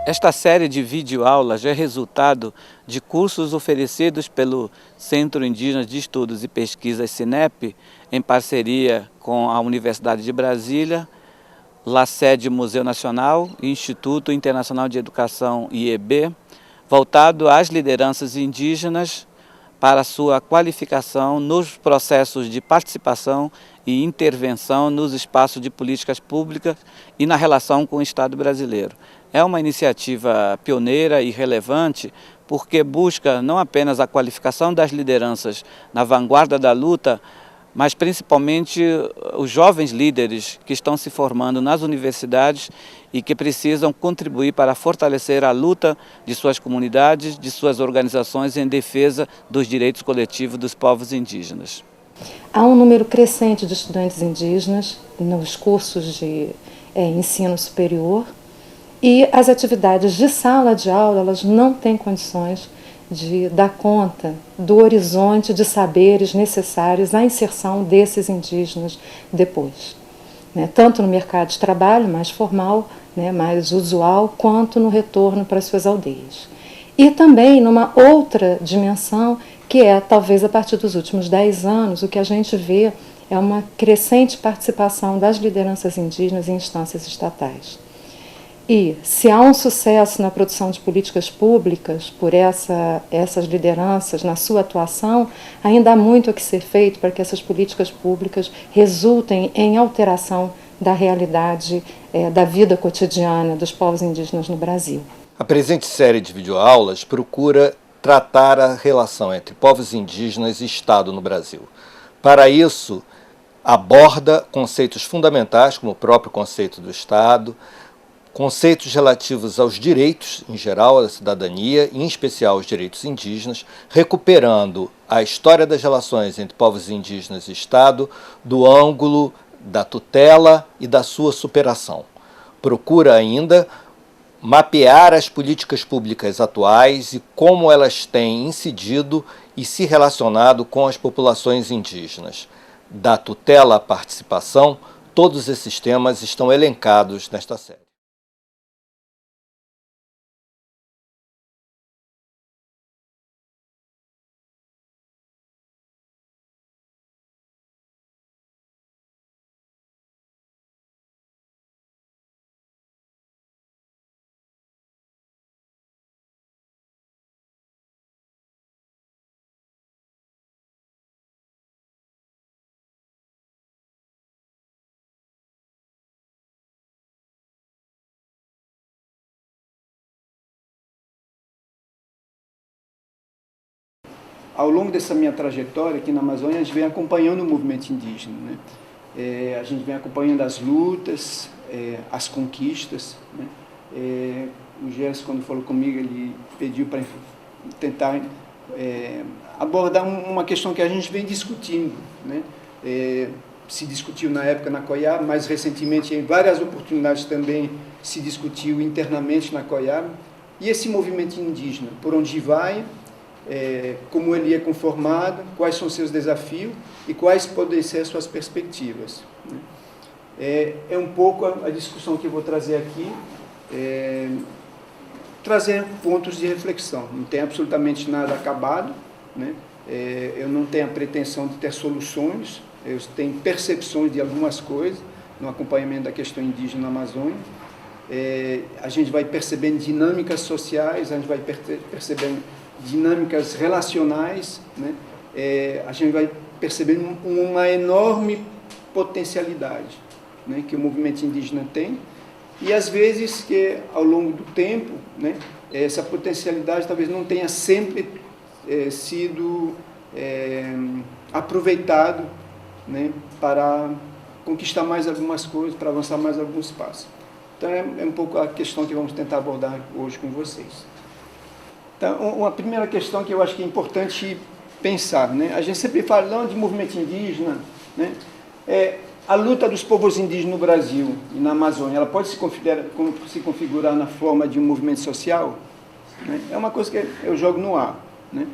Esta série de videoaulas é resultado de cursos oferecidos pelo Centro Indígena de Estudos e Pesquisas CINEP, em parceria com a Universidade de Brasília, LACED Museu Nacional e Instituto Internacional de Educação IEB, voltado às lideranças indígenas para sua qualificação nos processos de participação e intervenção nos espaços de políticas públicas e na relação com o Estado brasileiro. É uma iniciativa pioneira e relevante porque busca não apenas a qualificação das lideranças na vanguarda da luta, mas principalmente os jovens líderes que estão se formando nas universidades e que precisam contribuir para fortalecer a luta de suas comunidades, de suas organizações em defesa dos direitos coletivos dos povos indígenas. Há um número crescente de estudantes indígenas nos cursos de ensino superior e as atividades de sala de aula elas não têm condições de dar conta do horizonte de saberes necessários à inserção desses indígenas depois, né? Tanto no mercado de trabalho mais formal, né, mais usual, quanto no retorno para as suas aldeias. E também numa outra dimensão, que é talvez a partir dos últimos 10 anos, o que a gente vê é uma crescente participação das lideranças indígenas em instâncias estatais. E se há um sucesso na produção de políticas públicas por essas lideranças na sua atuação, ainda há muito a que ser feito para que essas políticas públicas resultem em alteração da realidade da vida cotidiana dos povos indígenas no Brasil. A presente série de videoaulas procura tratar a relação entre povos indígenas e Estado no Brasil. Para isso, aborda conceitos fundamentais, como o próprio conceito do Estado, conceitos relativos aos direitos, em geral, da cidadania, e em especial os direitos indígenas, recuperando a história das relações entre povos indígenas e Estado do ângulo da tutela e da sua superação. Procura ainda mapear as políticas públicas atuais e como elas têm incidido e se relacionado com as populações indígenas. Da tutela à participação, todos esses temas estão elencados nesta série. Ao longo dessa minha trajetória aqui na Amazônia, a gente vem acompanhando o movimento indígena, né? A gente vem acompanhando as lutas, as conquistas, né? O Gerson, quando falou comigo, ele pediu para tentar abordar uma questão que a gente vem discutindo, né? Se discutiu na época na COIAB, mais recentemente, em várias oportunidades também se discutiu internamente na COIAB, e esse movimento indígena, por onde vai, como ele é conformado, quais são seus desafios e quais podem ser as suas perspectivas. É um pouco a discussão que eu vou trazer aqui, trazer pontos de reflexão. Não tem absolutamente nada acabado, né? Eu não tenho a pretensão de ter soluções, eu tenho percepções de algumas coisas no acompanhamento da questão indígena na Amazônia. A gente vai percebendo dinâmicas sociais, a gente vai percebendo dinâmicas relacionais, né? A gente vai percebendo uma enorme potencialidade, né, que o movimento indígena tem, e às vezes que ao longo do tempo, né, essa potencialidade talvez não tenha sempre sido aproveitado, né, para conquistar mais algumas coisas, para avançar mais alguns passos. Então é um pouco a questão que vamos tentar abordar hoje com vocês. Então, uma primeira questão que eu acho que é importante pensar, né? A gente sempre fala de movimento indígena, né? A luta dos povos indígenas no Brasil e na Amazônia, ela pode se configurar na forma de um movimento social? Né? É uma coisa que eu jogo no ar, né?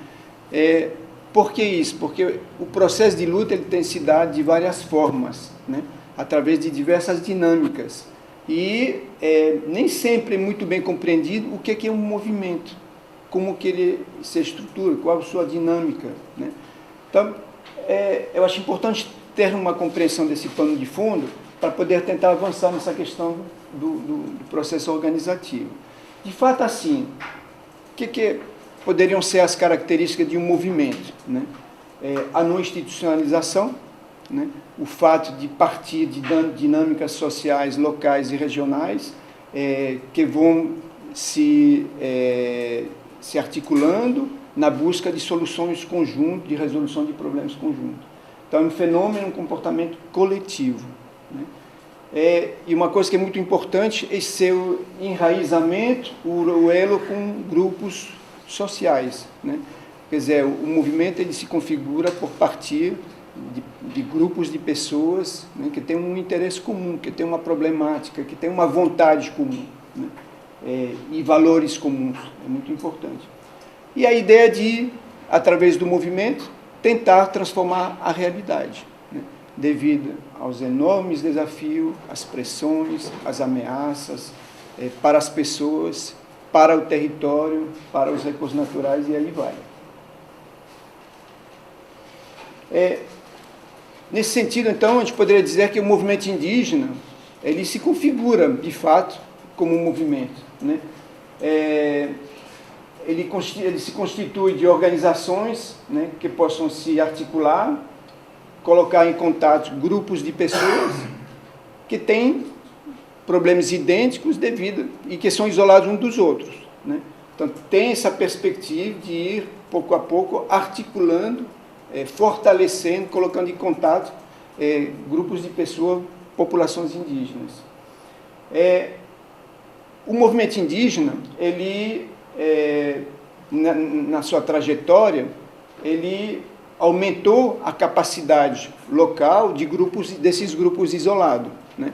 Por que isso? Porque o processo de luta ele tem se dado de várias formas, né? Através de diversas dinâmicas. E nem sempre é muito bem compreendido o que é um movimento, como que ele se estrutura, qual a sua dinâmica, né? Então, eu acho importante ter uma compreensão desse pano de fundo para poder tentar avançar nessa questão do processo organizativo. De fato, assim, o que poderiam ser as características de um movimento, né? A não institucionalização, né? O fato de partir de dinâmicas sociais, locais e regionais que vão se articulando na busca de soluções conjuntas, de resolução de problemas conjuntos. Então, é um fenômeno, um comportamento coletivo, né? E uma coisa que é muito importante é seu enraizamento, o elo com grupos sociais, né? Quer dizer, o movimento ele se configura por partir de grupos de pessoas, né, que têm um interesse comum, que têm uma problemática, que têm uma vontade comum, né, e valores comuns, é muito importante. E a ideia de, através do movimento, tentar transformar a realidade, né, devido aos enormes desafios, às pressões, às ameaças, para as pessoas, para o território, para os recursos naturais, e aí vai. Nesse sentido, então, a gente poderia dizer que o movimento indígena, ele se configura, de fato, como um movimento, né? Ele se constitui de organizações, né, que possam se articular, colocar em contato grupos de pessoas que têm problemas idênticos e que são isolados uns dos outros, né? Então, tem essa perspectiva de ir, pouco a pouco, articulando, fortalecendo, colocando em contato grupos de pessoas, populações indígenas. O movimento indígena, ele, na sua trajetória, ele aumentou a capacidade local desses grupos isolados, né?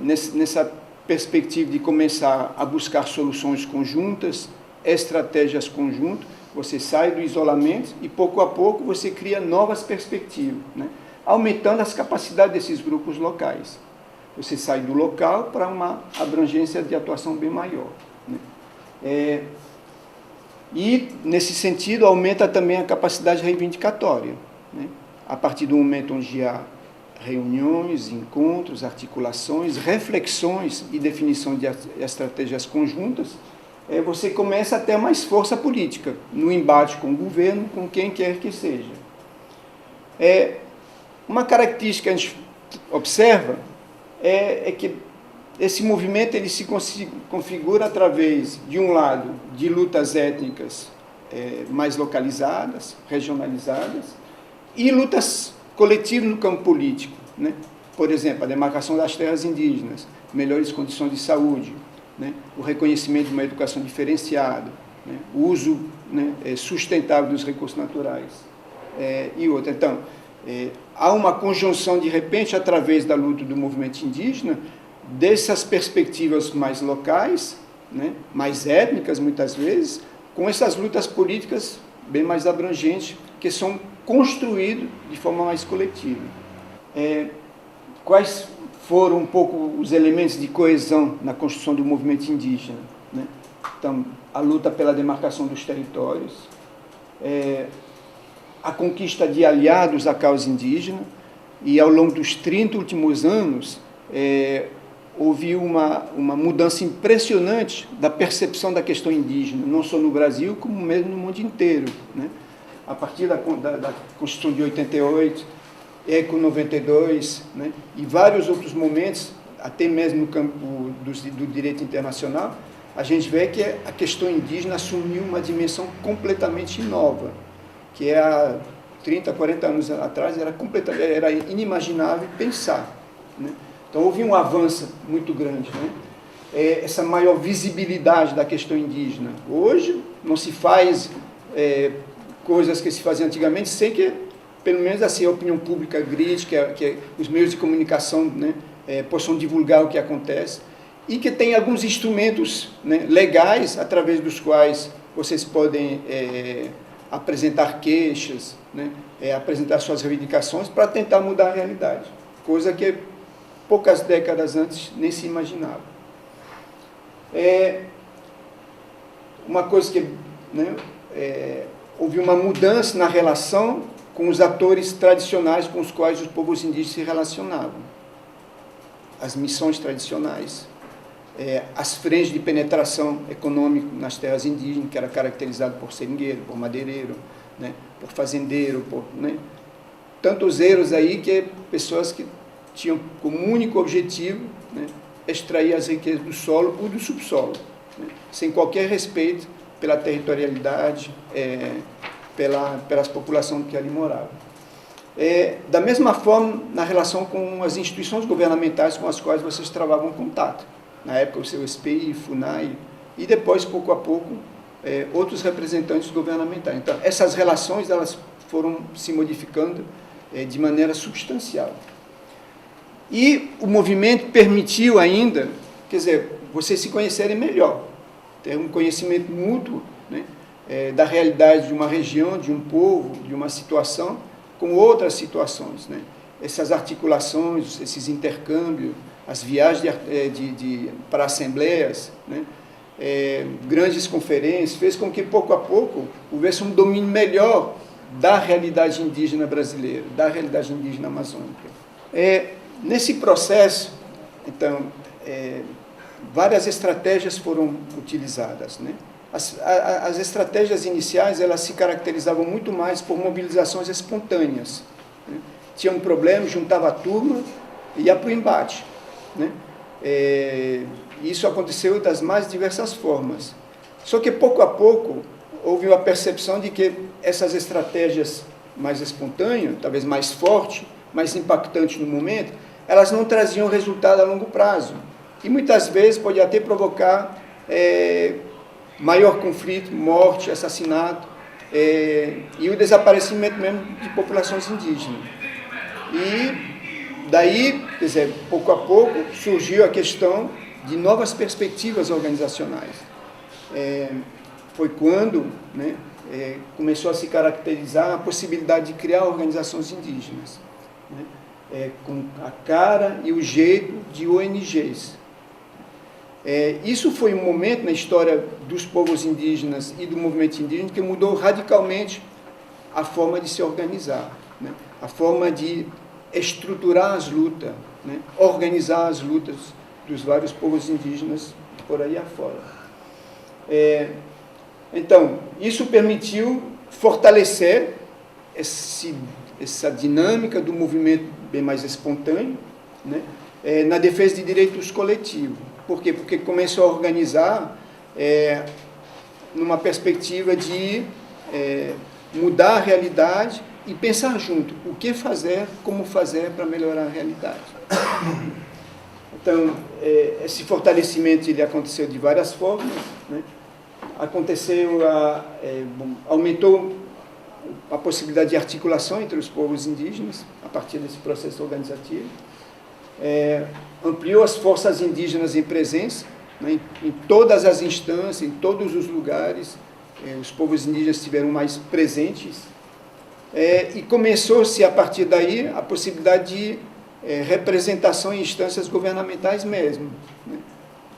Nessa perspectiva de começar a buscar soluções conjuntas, estratégias conjuntas, você sai do isolamento e, pouco a pouco, você cria novas perspectivas, né? Aumentando as capacidades desses grupos locais. Você sai do local para uma abrangência de atuação bem maior, né? E, nesse sentido, aumenta também a capacidade reivindicatória, né? A partir do momento onde há reuniões, encontros, articulações, reflexões e definição de estratégias conjuntas, você começa a ter mais força política no embate com o governo, com quem quer que seja. Uma característica que a gente observa é que esse movimento ele se configura através, de um lado, de lutas étnicas mais localizadas, regionalizadas, e lutas coletivas no campo político, né? Por exemplo, a demarcação das terras indígenas, melhores condições de saúde, né? O reconhecimento de uma educação diferenciada, né? O uso, né, sustentável dos recursos naturais, e outra. Então, há uma conjunção, de repente, através da luta do movimento indígena, dessas perspectivas mais locais, né, mais étnicas, muitas vezes, com essas lutas políticas bem mais abrangentes, que são construídas de forma mais coletiva. Quais foram um pouco os elementos de coesão na construção do movimento indígena, né? Então, a luta pela demarcação dos territórios, a conquista de aliados à causa indígena, e ao longo dos 30 últimos anos, houve uma mudança impressionante da percepção da questão indígena, não só no Brasil, como mesmo no mundo inteiro, né? A partir da Constituição de 88, ECO 92, né? E vários outros momentos, até mesmo no campo do direito internacional, a gente vê que a questão indígena assumiu uma dimensão completamente nova, que há 30, 40 anos atrás era inimaginável pensar, né? Então, houve um avanço muito grande, né? Essa maior visibilidade da questão indígena. Hoje, não se faz coisas que se faziam antigamente sem que, pelo menos assim, a opinião pública grite, que os meios de comunicação, né, possam divulgar o que acontece, e que tem alguns instrumentos, né, legais, através dos quais vocês podem apresentar queixas, né, apresentar suas reivindicações para tentar mudar a realidade. Coisa que poucas décadas antes nem se imaginava. Uma coisa que, né, houve uma mudança na relação com os atores tradicionais com os quais os povos indígenas se relacionavam. As missões tradicionais, as frentes de penetração econômica nas terras indígenas, que era caracterizado por seringueiro, por madeireiro, né, por fazendeiro, né, tantos erros aí que pessoas que tinham como único objetivo, né, extrair as riquezas do solo ou do subsolo, né, sem qualquer respeito pela territorialidade, pelas populações que ali moravam. Da mesma forma, na relação com as instituições governamentais com as quais vocês travavam contato. Na época, o seu SPI, FUNAI, e depois, pouco a pouco, outros representantes governamentais. Então, essas relações elas foram se modificando de maneira substancial. E o movimento permitiu ainda, quer dizer, vocês se conhecerem melhor, ter um conhecimento mútuo, né, da realidade de uma região, de um povo, de uma situação, com outras situações, né? Essas articulações, esses intercâmbios, as viagens para assembleias, né? Grandes conferências, fez com que, pouco a pouco, houvesse um domínio melhor da realidade indígena brasileira, da realidade indígena amazônica. Nesse processo, então, várias estratégias foram utilizadas, né? As estratégias iniciais, elas se caracterizavam muito mais por mobilizações espontâneas, né? Tinha um problema, juntava a turma e ia para o embate, né? Isso aconteceu das mais diversas formas. Só que, pouco a pouco, houve uma percepção de que essas estratégias mais espontâneas, talvez mais fortes, mais impactantes no momento, elas não traziam resultado a longo prazo. E, muitas vezes, podia até provocar maior conflito, morte, assassinato, e o desaparecimento mesmo de populações indígenas. E daí, quer dizer, pouco a pouco, surgiu a questão de novas perspectivas organizacionais. Foi quando, né, começou a se caracterizar a possibilidade de criar organizações indígenas, né, com a cara e o jeito de ONGs. Isso foi um momento na história dos povos indígenas e do movimento indígena que mudou radicalmente a forma de se organizar, né? A forma de estruturar as lutas, né? Organizar as lutas dos vários povos indígenas por aí afora. Então, isso permitiu fortalecer essa dinâmica do movimento bem mais espontâneo, né? Na defesa de direitos coletivos. Por quê? Porque começou a organizar numa perspectiva de mudar a realidade e pensar junto o que fazer, como fazer para melhorar a realidade. Então, esse fortalecimento ele aconteceu de várias formas, né? Aumentou a possibilidade de articulação entre os povos indígenas a partir desse processo organizativo. Ampliou as forças indígenas em presença, né, em todas as instâncias, em todos os lugares, os povos indígenas estiveram mais presentes, e começou-se, a partir daí, a possibilidade de representação em instâncias governamentais mesmo, né,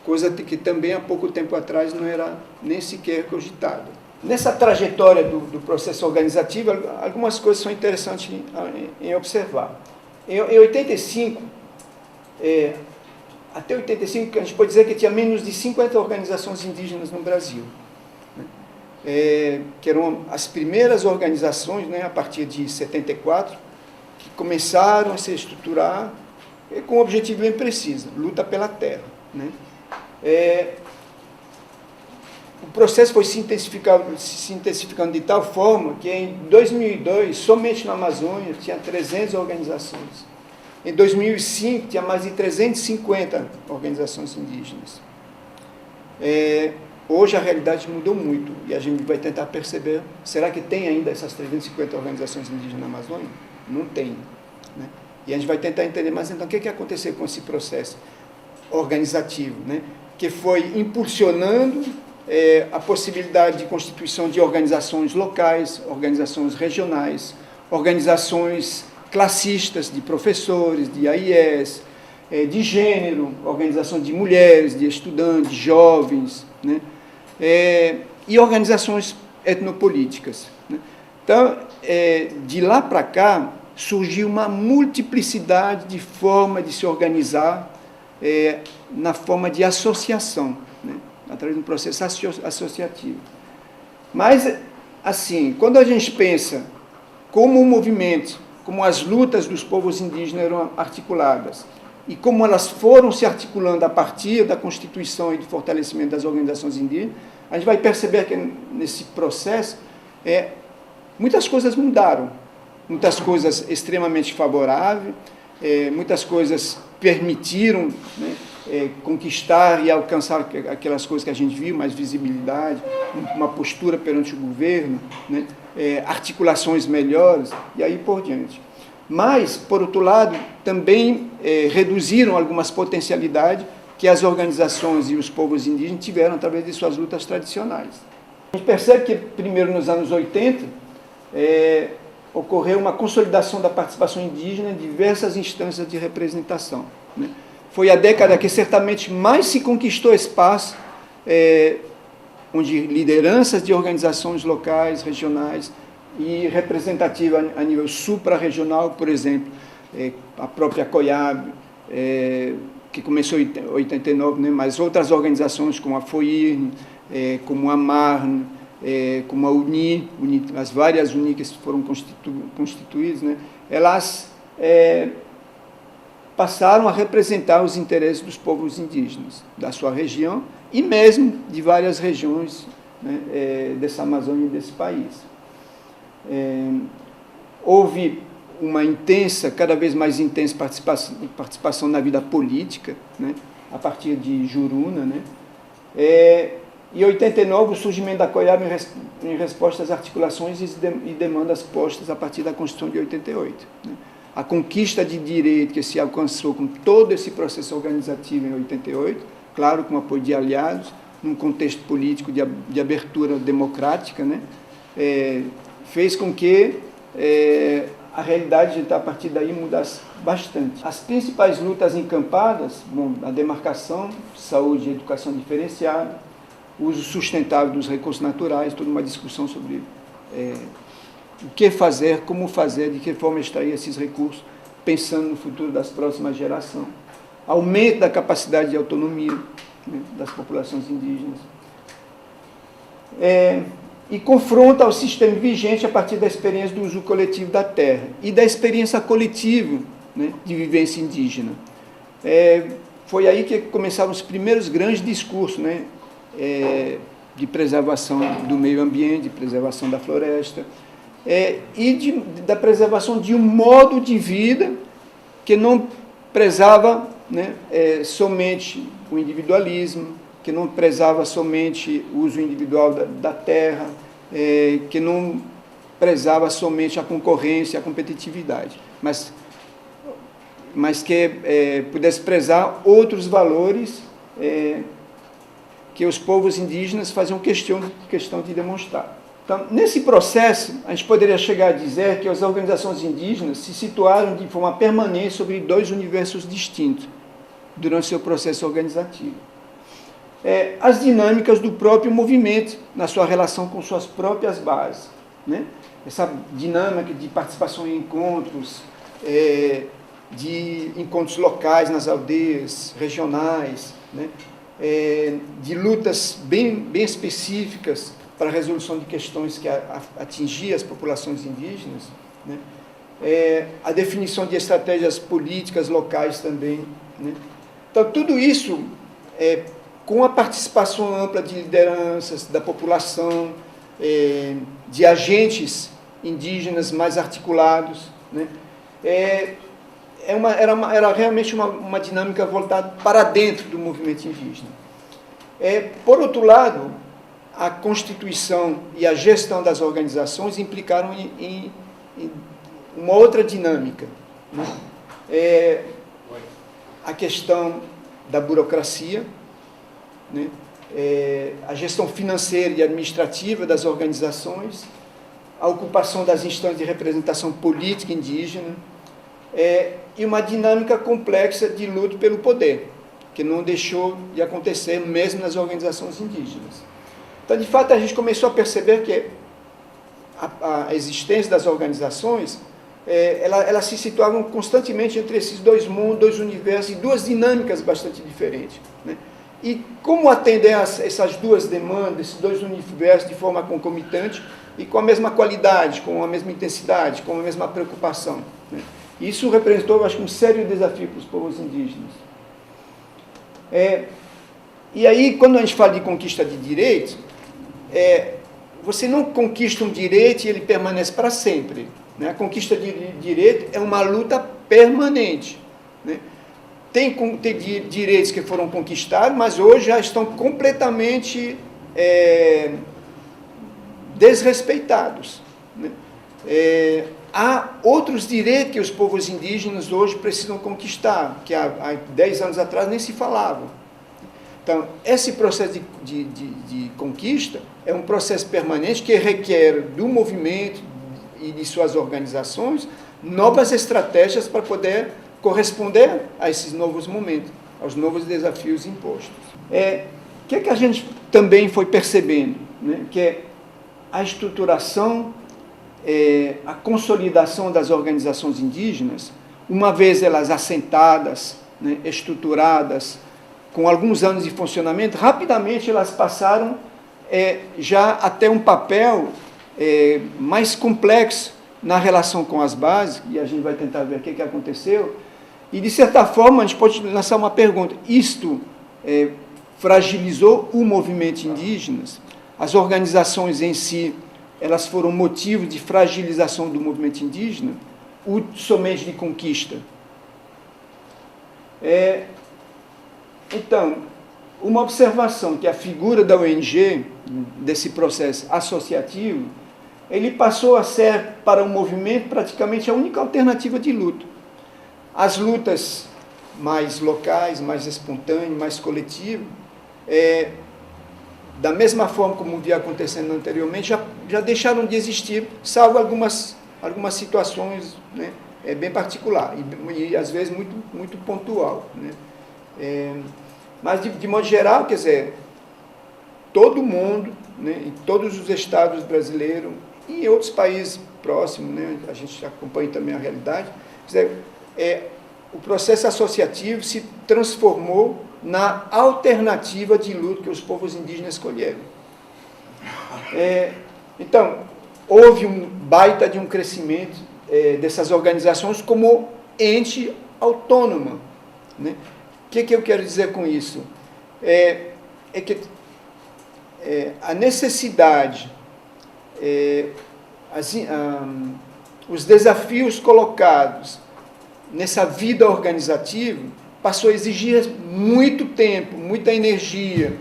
coisa que também há pouco tempo atrás não era nem sequer cogitada. Nessa trajetória do processo organizativo, algumas coisas são interessantes em observar. Em 85, até 85, a gente pode dizer que tinha menos de 50 organizações indígenas no Brasil, né? Que eram as primeiras organizações, né, a partir de 74, que começaram a se estruturar com um objetivo bem preciso, luta pela terra, né? O processo foi se intensificando de tal forma que em 2002, somente na Amazônia, tinha 300 organizações. Em 2005, tinha mais de 350 organizações indígenas. Hoje a realidade mudou muito e a gente vai tentar perceber, será que tem ainda essas 350 organizações indígenas na Amazônia? Não tem, né? E a gente vai tentar entender mais então o que aconteceu com esse processo organizativo, né? Que foi impulsionando a possibilidade de constituição de organizações locais, organizações regionais, organizações classistas de professores, de AIES, de gênero, organizações de mulheres, de estudantes, jovens, né? E organizações etnopolíticas, né? Então, de lá para cá, surgiu uma multiplicidade de formas de se organizar na forma de associação, né? Através de um processo associativo. Mas, assim, quando a gente pensa como o movimento, como as lutas dos povos indígenas eram articuladas, e como elas foram se articulando a partir da Constituição e do fortalecimento das organizações indígenas, a gente vai perceber que nesse processo muitas coisas mudaram, muitas coisas extremamente favoráveis, muitas coisas permitiram, né, conquistar e alcançar aquelas coisas que a gente viu, mais visibilidade, uma postura perante o governo, né, articulações melhores, e aí por diante. Mas, por outro lado, também reduziram algumas potencialidades que as organizações e os povos indígenas tiveram através de suas lutas tradicionais. A gente percebe que, primeiro nos anos 80, ocorreu uma consolidação da participação indígena em diversas instâncias de representação, né? Foi a década que certamente mais se conquistou espaço, onde lideranças de organizações locais, regionais e representativas a nível supra-regional, por exemplo, a própria COIAB, que começou em 89, né, mas outras organizações como a FOIRN, como a MARN, como a UNI, as várias UNI que foram constituídas, né, elas passaram a representar os interesses dos povos indígenas da sua região e mesmo de várias regiões, né, dessa Amazônia e desse país. Houve uma intensa, cada vez mais intensa participação na vida política, né, a partir de Juruna, né. Em 89, o surgimento da COIAB em resposta às articulações e demandas postas a partir da Constituição de 88. Né. A conquista de direito que se alcançou com todo esse processo organizativo em 88, claro, com apoio de aliados, num contexto político de abertura democrática, né, fez com que a realidade, a partir daí, mudasse bastante. As principais lutas encampadas, a demarcação, saúde e educação diferenciada, o uso sustentável dos recursos naturais, toda uma discussão sobre o que fazer, como fazer, de que forma extrair esses recursos, pensando no futuro das próximas gerações. Aumento da capacidade de autonomia, né, das populações indígenas. E confronta o sistema vigente a partir da experiência do uso coletivo da terra e da experiência coletiva, né, de vivência indígena. Foi aí que começaram os primeiros grandes discursos, né, de preservação do meio ambiente, de preservação da floresta, e da preservação de um modo de vida que não prezava, né, somente o individualismo, que não prezava somente o uso individual da terra, que não prezava somente a concorrência, a competitividade, mas que pudesse prezar outros valores que os povos indígenas faziam questão de demonstrar. Então, nesse processo, a gente poderia chegar a dizer que as organizações indígenas se situaram de forma permanente sobre dois universos distintos durante seu processo organizativo. As dinâmicas do próprio movimento, na sua relação com suas próprias bases, né? Essa dinâmica de participação em encontros, de encontros locais nas aldeias, regionais, né? De lutas bem específicas para a resolução de questões que atingiam as populações indígenas, né? A definição de estratégias políticas locais também, né? Então, tudo isso com a participação ampla de lideranças, da população, de agentes indígenas mais articulados, né? Era realmente uma dinâmica voltada para dentro do movimento indígena. Por outro lado, a constituição e a gestão das organizações implicaram em uma outra dinâmica, né? A questão da burocracia, né? A gestão financeira e administrativa das organizações, a ocupação das instâncias de representação política indígena, e uma dinâmica complexa de luta pelo poder, que não deixou de acontecer mesmo nas organizações indígenas. Então, de fato, a gente começou a perceber que a existência das organizações, elas se situavam constantemente entre esses dois mundos, dois universos, e duas dinâmicas bastante diferentes, né? E como atender essas duas demandas, esses dois universos de forma concomitante e com a mesma qualidade, com a mesma intensidade, com a mesma preocupação, né? Isso representou, acho que, um sério desafio para os povos indígenas. E aí, quando a gente fala de conquista de direitos, você não conquista um direito e ele permanece para sempre, né? A conquista de direito é uma luta permanente, né? Tem direitos que foram conquistados, mas hoje já estão completamente desrespeitados, né? Há outros direitos que os povos indígenas hoje precisam conquistar, que há 10 anos atrás nem se falavam. Então, esse processo de conquista é um processo permanente que requer do movimento e de suas organizações novas estratégias para poder corresponder a esses novos momentos, aos novos desafios impostos. O que a gente também foi percebendo, né? Que é a estruturação, a consolidação das organizações indígenas, uma vez elas assentadas, né, estruturadas, com alguns anos de funcionamento, rapidamente elas passaram já a ter um papel mais complexo na relação com as bases, e a gente vai tentar ver o que aconteceu, e, de certa forma, a gente pode lançar uma pergunta: isto fragilizou o movimento indígena? As organizações em si, elas foram motivo de fragilização do movimento indígena, ou somente de conquista? Então, uma observação que a figura da ONG, desse processo associativo, ele passou a ser, para o movimento, praticamente a única alternativa de luta. As lutas mais locais, mais espontâneas, mais coletivas, da mesma forma como via acontecendo anteriormente, já deixaram de existir, salvo algumas situações, né, bem particular e às vezes muito, muito pontual, né? Mas, de modo geral, quer dizer, todo mundo, né, em todos os estados brasileiros e em outros países próximos, né, a gente acompanha também a realidade, quer dizer, o processo associativo se transformou na alternativa de luta que os povos indígenas escolheram. Então, houve um baita de um crescimento dessas organizações como ente autônoma, né? O que eu quero dizer com isso? Que a necessidade, os desafios colocados nessa vida organizativa passou a exigir muito tempo, muita energia,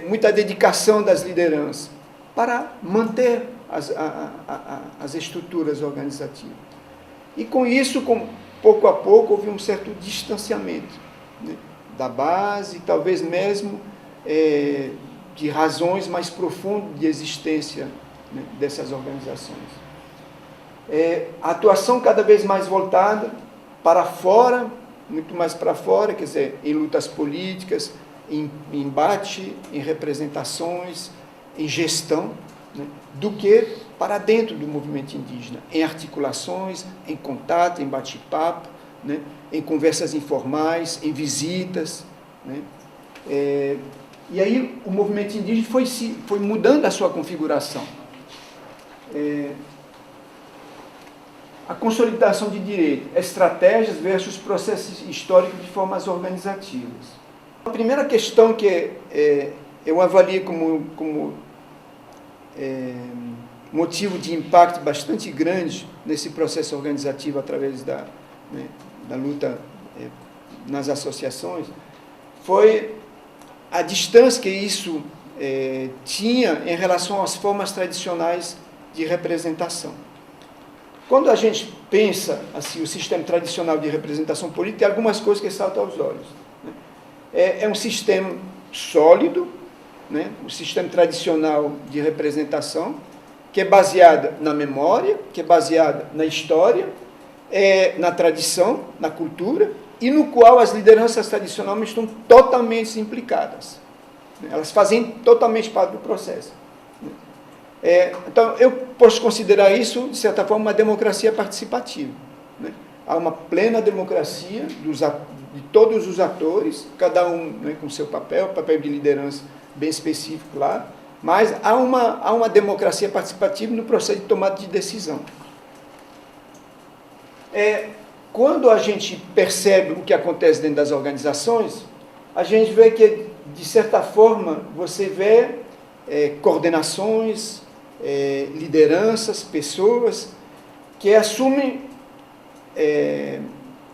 muita dedicação das lideranças para manter as estruturas organizativas. E com isso, pouco a pouco, houve um certo distanciamento, né, da base, talvez mesmo de razões mais profundas de existência, né, dessas organizações. A atuação cada vez mais voltada para fora, muito mais para fora, quer dizer, em lutas políticas, em embate, em representações, em gestão, né, do que para dentro do movimento indígena, em articulações, em contato, em bate-papo, né, em conversas informais, em visitas, né. E aí o movimento indígena foi mudando a sua configuração. A consolidação de direito, estratégias versus processos históricos de formas organizativas. A primeira questão que eu avalio como motivo de impacto bastante grande nesse processo organizativo através da luta nas associações foi a distância que isso tinha em relação às formas tradicionais de representação. Quando a gente pensa assim, o sistema tradicional de representação política, tem algumas coisas que saltam aos olhos, né? É um sistema sólido, né? O sistema tradicional de representação, que é baseado na memória, que é baseado na história, na tradição, na cultura, e no qual as lideranças tradicionais estão totalmente implicadas. Elas fazem totalmente parte do processo. Então, eu posso considerar isso, de certa forma, uma democracia participativa. Há uma plena democracia de todos os atores, cada um, com seu papel de liderança bem específico, claro, mas há uma democracia participativa no processo de tomada de decisão. Quando a gente percebe o que acontece dentro das organizações, a gente vê que, de certa forma, você vê coordenações, lideranças, pessoas que assumem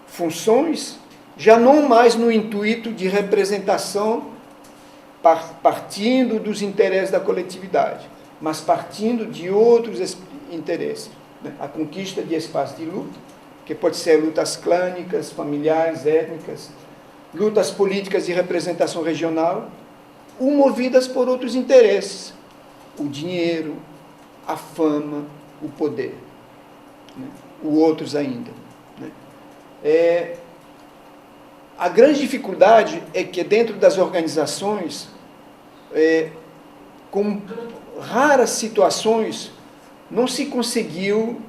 funções já não mais no intuito de representação partindo dos interesses da coletividade, mas partindo de outros interesses. A conquista de espaços de luta, que pode ser lutas clânicas, familiares, étnicas, lutas políticas de representação regional, ou movidas por outros interesses, o dinheiro, a fama, o poder, ou outros ainda. A grande dificuldade é que dentro das organizações, com raras situações, não se conseguiu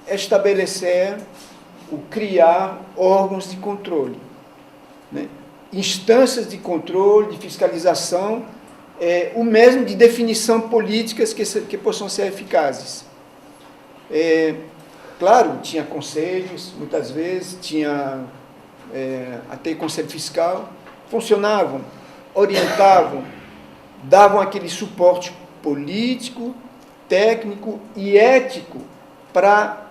estabelecer ou criar órgãos de controle, instâncias de controle, de fiscalização, o mesmo de definição políticas que possam ser eficazes. Claro, tinha conselhos, muitas vezes, tinha até conselho fiscal, funcionavam, orientavam, davam aquele suporte político, técnico e ético para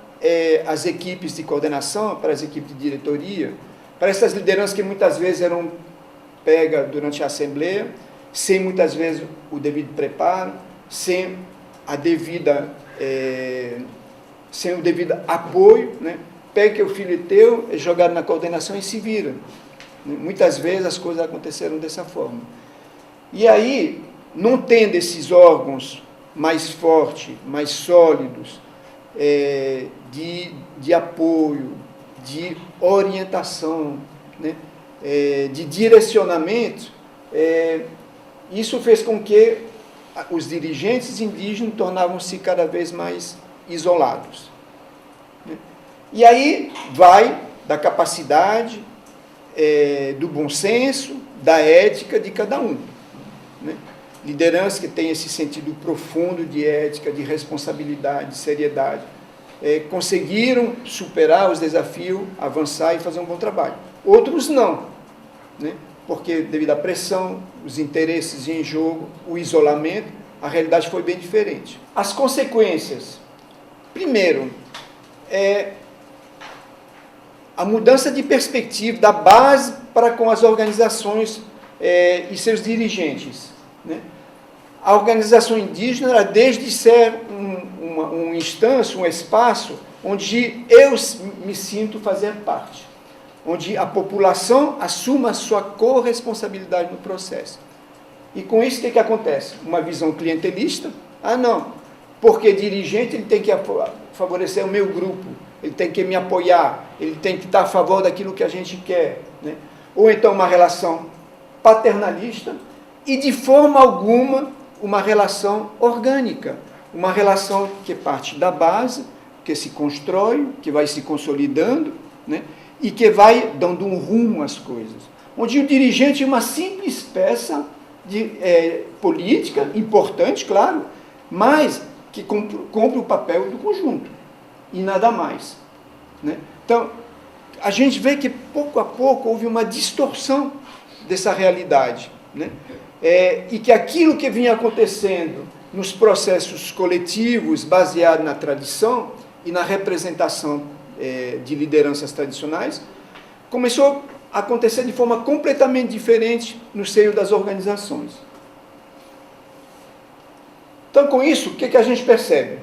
as equipes de coordenação, para as equipes de diretoria, para essas lideranças que muitas vezes eram pegas durante a Assembleia, sem muitas vezes o devido preparo, sem o devido apoio, Pega que o filho é teu, é jogado na coordenação e se vira. Muitas vezes as coisas aconteceram dessa forma. E aí, não tendo esses órgãos mais fortes, mais sólidos, de apoio, de orientação, de direcionamento, isso fez com que os dirigentes indígenas tornavam-se cada vez mais isolados. E aí vai da capacidade, do bom senso, da ética de cada um. Lideranças que têm esse sentido profundo de ética, de responsabilidade, de seriedade, conseguiram superar os desafios, avançar e fazer um bom trabalho. Outros não, porque devido à pressão, os interesses em jogo, o isolamento, a realidade foi bem diferente. As consequências, primeiro, a mudança de perspectiva da base para com as organizações e seus dirigentes. A organização indígena era desde ser uma instância, um espaço onde eu me sinto fazer parte, onde a população assuma a sua corresponsabilidade no processo. E com isso, o que acontece? Uma visão clientelista? Não, porque dirigente ele tem que favorecer o meu grupo, ele tem que me apoiar, ele tem que estar a favor daquilo que a gente quer. Ou então uma relação paternalista e, de forma alguma, uma relação orgânica, uma relação que parte da base, que se constrói, que vai se consolidando, e que vai dando um rumo às coisas. Onde o dirigente é uma simples peça de política, importante, claro, mas que cumpre o papel do conjunto, e nada mais. Então, a gente vê que, pouco a pouco, houve uma distorção dessa realidade, e que aquilo que vinha acontecendo nos processos coletivos, baseado na tradição e na representação de lideranças tradicionais, começou a acontecer de forma completamente diferente no seio das organizações. Então, com isso, o que a gente percebe?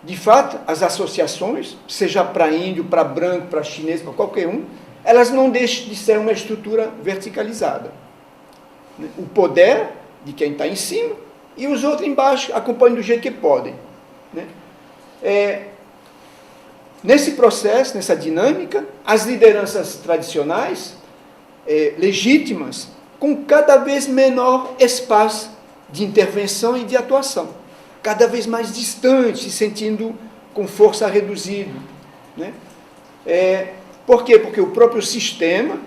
De fato, as associações, seja para índio, para branco, para chinês, para qualquer um, elas não deixam de ser uma estrutura verticalizada. O poder de quem está em cima e os outros embaixo acompanham do jeito que podem. Nesse processo, nessa dinâmica, as lideranças tradicionais, legítimas, com cada vez menor espaço de intervenção e de atuação, cada vez mais distante, se sentindo com força reduzida, né? Por quê? Porque o próprio sistema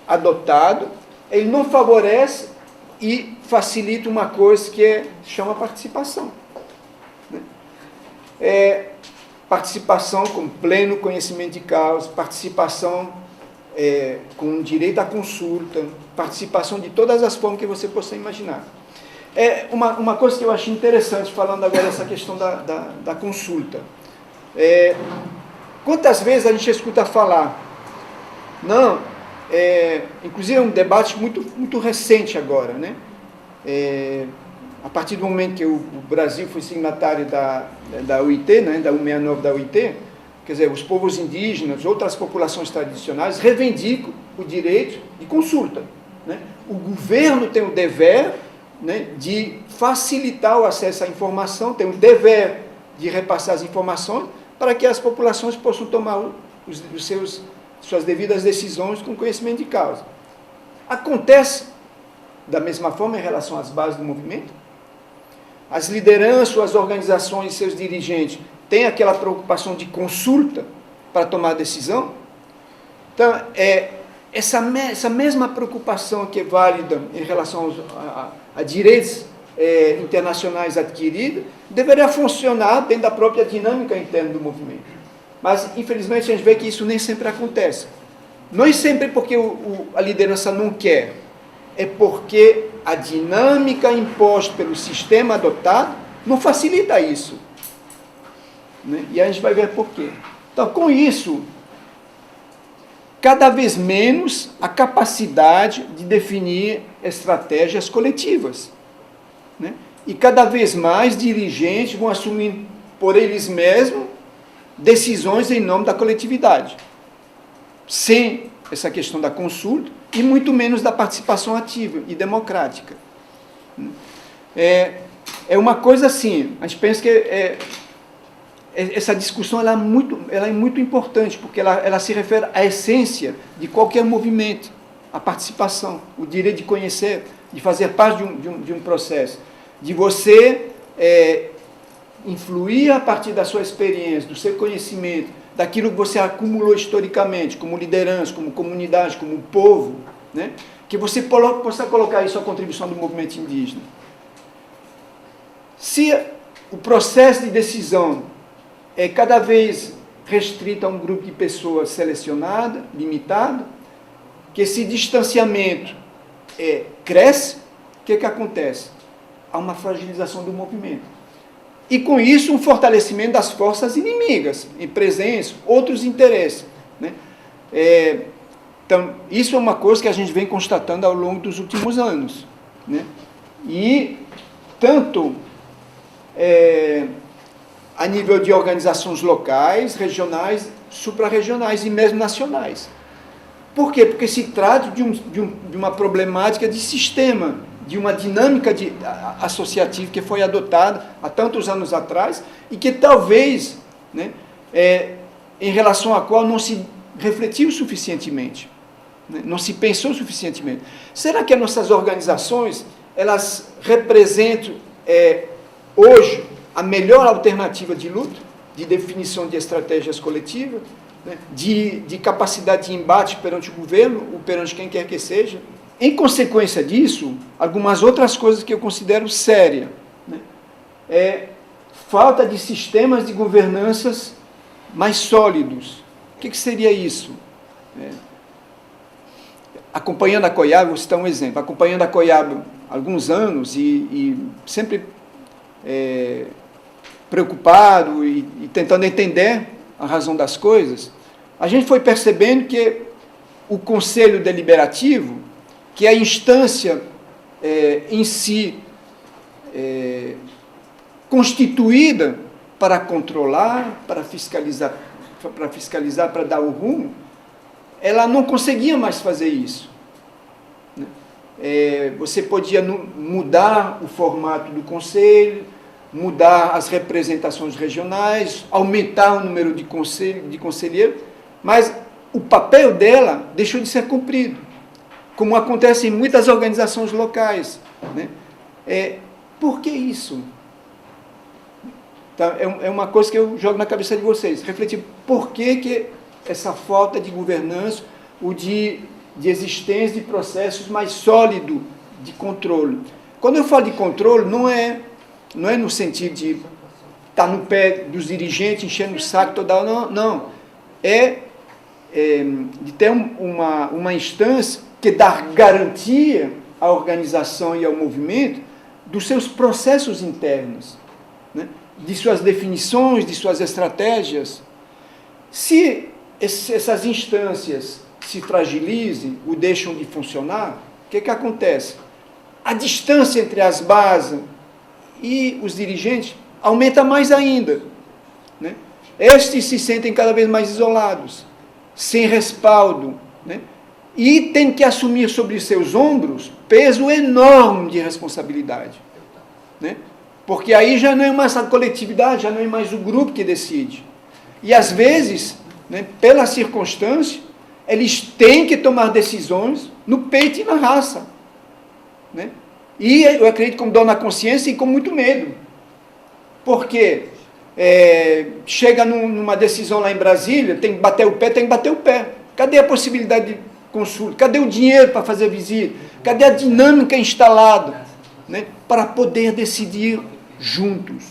adotado, ele não favorece e facilita uma coisa que chama participação, né? Participação com pleno conhecimento de causa, participação com direito à consulta, participação de todas as formas que você possa imaginar. Uma coisa que eu achei interessante, falando agora dessa questão da consulta. Quantas vezes a gente escuta falar, inclusive é um debate muito recente agora, né? A partir do momento que o Brasil foi signatário da OIT, né, da 169 da OIT, quer dizer, os povos indígenas, outras populações tradicionais, reivindicam o direito de consulta, né? O governo tem o dever, né, de facilitar o acesso à informação, tem o dever de repassar as informações para que as populações possam tomar suas devidas decisões com conhecimento de causa. Acontece da mesma forma em relação às bases do movimento? As lideranças, as organizações e seus dirigentes têm aquela preocupação de consulta para tomar decisão? Então, essa mesma preocupação que é válida em relação a direitos internacionais adquiridos, deveria funcionar dentro da própria dinâmica interna do movimento. Mas, infelizmente, a gente vê que isso nem sempre acontece. Não é sempre porque a liderança não quer, é porque a dinâmica imposta pelo sistema adotado não facilita isso, né? E a gente vai ver por quê. Então, com isso, cada vez menos a capacidade de definir estratégias coletivas, né? E cada vez mais dirigentes vão assumir por eles mesmos decisões em nome da coletividade, sem essa questão da consulta e muito menos da participação ativa e democrática. É uma coisa assim, a gente pensa que essa discussão ela é muito importante, porque ela se refere à essência de qualquer movimento, a participação, o direito de conhecer, de fazer parte de um processo, de você influir a partir da sua experiência, do seu conhecimento, daquilo que você acumulou historicamente, como liderança, como comunidade, como povo, né? Que você possa colocar isso à contribuição do movimento indígena. Se o processo de decisão é cada vez restrito a um grupo de pessoas selecionada, limitado, que esse distanciamento cresce, o que acontece? Há uma fragilização do movimento. E, com isso, um fortalecimento das forças inimigas, em presença, outros interesses, né? Então, isso é uma coisa que a gente vem constatando ao longo dos últimos anos, né? E, tanto a nível de organizações locais, regionais, suprarregionais e mesmo nacionais. Por quê? Porque se trata de uma problemática de sistema, de uma dinâmica associativa que foi adotada há tantos anos atrás e que talvez, né, em relação à qual não se refletiu suficientemente, né, não se pensou suficientemente. Será que as nossas organizações elas representam hoje a melhor alternativa de luta, de definição de estratégias coletivas, né, de capacidade de embate perante o governo ou perante quem quer que seja? Em consequência disso, algumas outras coisas que eu considero sérias, né? Falta de sistemas de governanças mais sólidos. O que seria isso? Acompanhando a COIAB, vou citar um exemplo, acompanhando a COIAB há alguns anos e sempre preocupado e tentando entender a razão das coisas, a gente foi percebendo que o Conselho Deliberativo, que é a instância em si constituída para controlar, para fiscalizar, para dar o rumo, ela não conseguia mais fazer isso, né? Você podia mudar o formato do conselho, mudar as representações regionais, aumentar o número de conselheiros, mas o papel dela deixou de ser cumprido, como acontece em muitas organizações locais, né? Por que isso? Tá? É uma coisa que eu jogo na cabeça de vocês, refletir por que essa falta de governança, ou de existência de processos mais sólidos de controle. Quando eu falo de controle, não é no sentido de estar no pé dos dirigentes, enchendo o saco toda hora, não. É de ter uma instância que dá garantia à organização e ao movimento dos seus processos internos, né? De suas definições, de suas estratégias. Se essas instâncias se fragilizem ou deixam de funcionar, o que acontece? A distância entre as bases e os dirigentes aumenta mais ainda, né? Estes se sentem cada vez mais isolados, sem respaldo, né? E têm que assumir sobre seus ombros peso enorme de responsabilidade, né? Porque aí já não é mais a coletividade, já não é mais o grupo que decide. E às vezes, né, pela circunstância, eles têm que tomar decisões no peito e na raça, né? E eu acredito com dor na consciência e com muito medo. Porque chega numa decisão lá em Brasília, tem que bater o pé. Cadê a possibilidade de consulta? Cadê o dinheiro para fazer visita? Cadê a dinâmica instalada, né, para poder decidir juntos?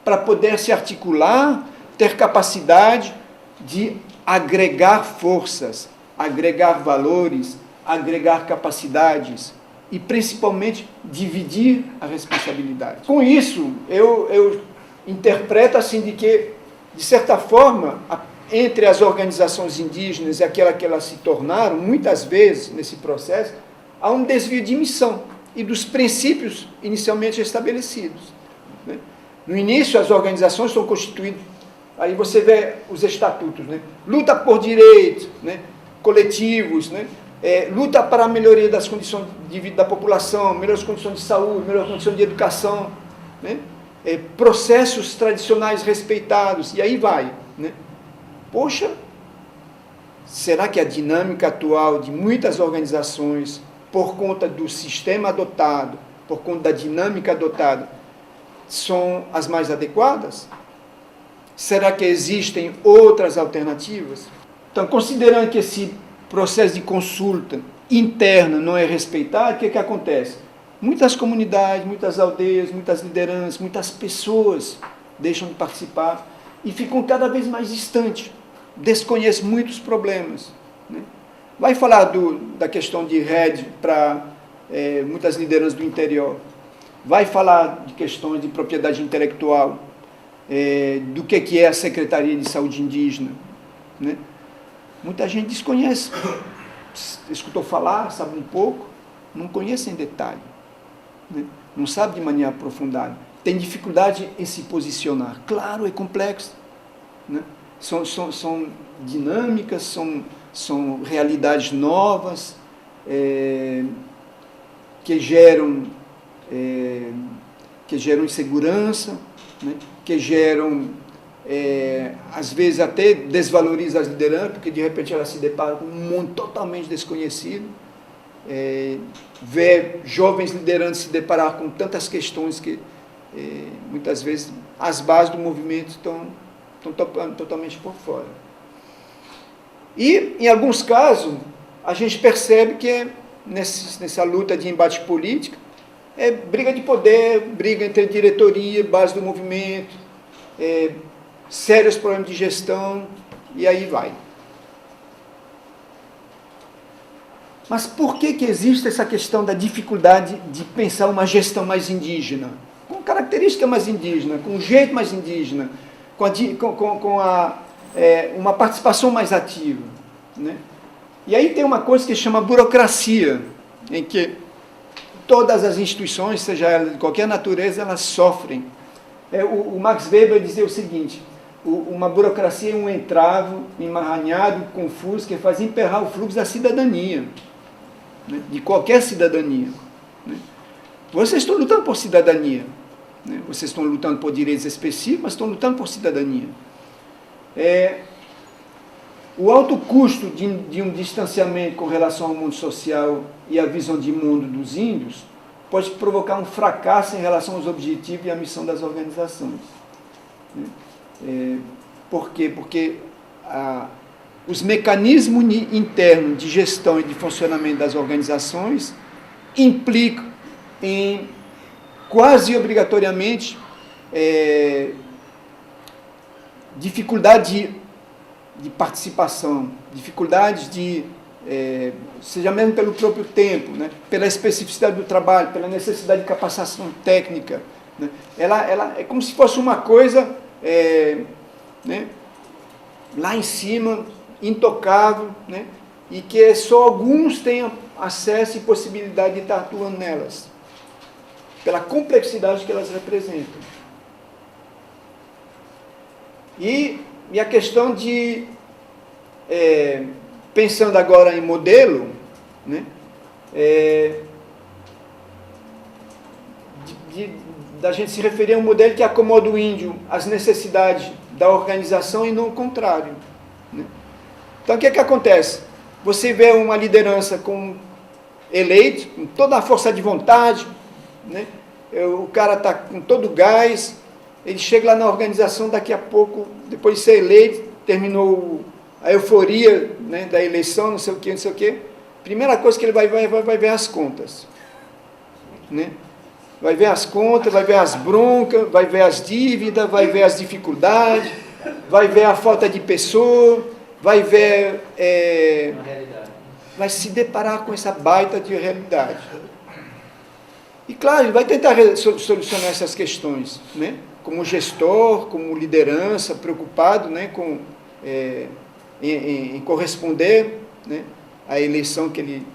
Para poder se articular, ter capacidade de agregar forças, agregar valores, agregar capacidades e, principalmente, dividir a responsabilidade. Com isso, eu interpreto assim de que, de certa forma, entre as organizações indígenas e aquela que elas se tornaram, muitas vezes, nesse processo, há um desvio de missão e dos princípios inicialmente estabelecidos, né? No início, as organizações estão constituídas, aí você vê os estatutos, né? Luta por direitos, né, coletivos, né? Luta para a melhoria das condições de vida da população, melhores condições de saúde, melhores condições de educação, né? Processos tradicionais respeitados, e aí vai, né? Poxa, será que a dinâmica atual de muitas organizações, por conta do sistema adotado, por conta da dinâmica adotada, são as mais adequadas? Será que existem outras alternativas? Então, considerando que esse processo de consulta interna não é respeitado, o que acontece? Muitas comunidades, muitas aldeias, muitas lideranças, muitas pessoas deixam de participar e ficam cada vez mais distantes, desconhecem muitos problemas, né? Vai falar da questão de rede para muitas lideranças do interior, vai falar de questões de propriedade intelectual, do que é a Secretaria de Saúde Indígena, né? Muita gente desconhece, escutou falar, sabe um pouco, não conhece em detalhe, né? Não sabe de maneira aprofundada, tem dificuldade em se posicionar. Claro, é complexo, né? São dinâmicas, são realidades novas, que geram insegurança, né? Que geram, às vezes até desvalorizam as lideranças, porque de repente elas se deparam com um mundo totalmente desconhecido, ver jovens liderantes se deparar com tantas questões que muitas vezes as bases do movimento estão totalmente por fora. E, em alguns casos, a gente percebe que nessa luta de embate político, briga de poder, briga entre diretoria, base do movimento, sérios problemas de gestão, e aí vai. Mas por que existe essa questão da dificuldade de pensar uma gestão mais indígena? Com característica mais indígena, com um jeito mais indígena, com uma participação mais ativa, né? E aí tem uma coisa que se chama burocracia, em que todas as instituições, seja elas de qualquer natureza, elas sofrem. O Max Weber dizia o seguinte: uma burocracia é um entrave emaranhado, confuso, que faz emperrar o fluxo da cidadania, né? De qualquer cidadania, né? Vocês estão lutando por cidadania, né? Vocês estão lutando por direitos específicos, mas estão lutando por cidadania. O alto custo de um distanciamento com relação ao mundo social e a visão de mundo dos índios pode provocar um fracasso em relação aos objetivos e à missão das organizações. Por quê? Porque os mecanismos internos de gestão e de funcionamento das organizações implicam em, quase obrigatoriamente, dificuldade de participação, dificuldades seja mesmo pelo próprio tempo, né, pela especificidade do trabalho, pela necessidade de capacitação técnica, né, ela é como se fosse uma coisa né, lá em cima, intocável, né, e que só alguns têm acesso e possibilidade de estar atuando nelas, pela complexidade que elas representam. E a questão de, pensando agora em modelo, né, da gente se referir a um modelo que acomoda o índio às necessidades da organização e não o contrário. Né? Então, o que acontece? Você vê uma liderança eleito, com toda a força de vontade, né? O cara está com todo o gás, ele chega lá na organização, daqui a pouco, depois de ser eleito, terminou a euforia, né, da eleição, não sei o quê. Primeira coisa que ele vai ver as contas. Né? Vai ver as contas, vai ver as broncas, vai ver as dívidas, vai ver as dificuldades, vai ver a falta de pessoa, vai ver... vai se deparar com essa baita de realidade. E, claro, ele vai tentar solucionar essas questões, né? Como gestor, como liderança, preocupado, né, em corresponder, né, à eleição que ele,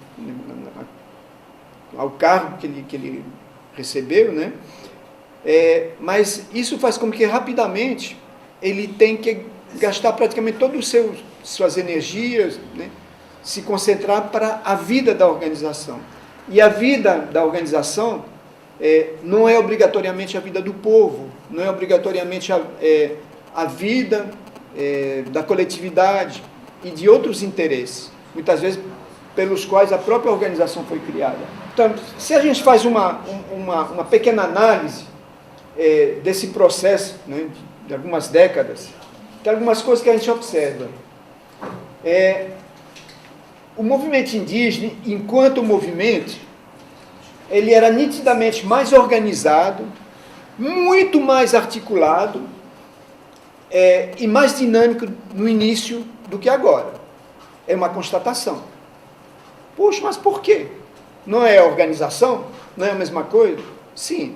ao cargo que ele recebeu, né? Mas isso faz com que rapidamente ele tenha que gastar praticamente todas suas energias, né, se concentrar para a vida da organização. E a vida da organização não é obrigatoriamente a vida do povo, não é obrigatoriamente a vida da coletividade e de outros interesses, muitas vezes pelos quais a própria organização foi criada. Então, se a gente faz uma pequena análise desse processo, né, de algumas décadas, tem algumas coisas que a gente observa. O movimento indígena, enquanto movimento, ele era nitidamente mais organizado, muito mais articulado e mais dinâmico no início do que agora. É uma constatação. Poxa, mas por quê? Não é organização? Não é a mesma coisa? Sim.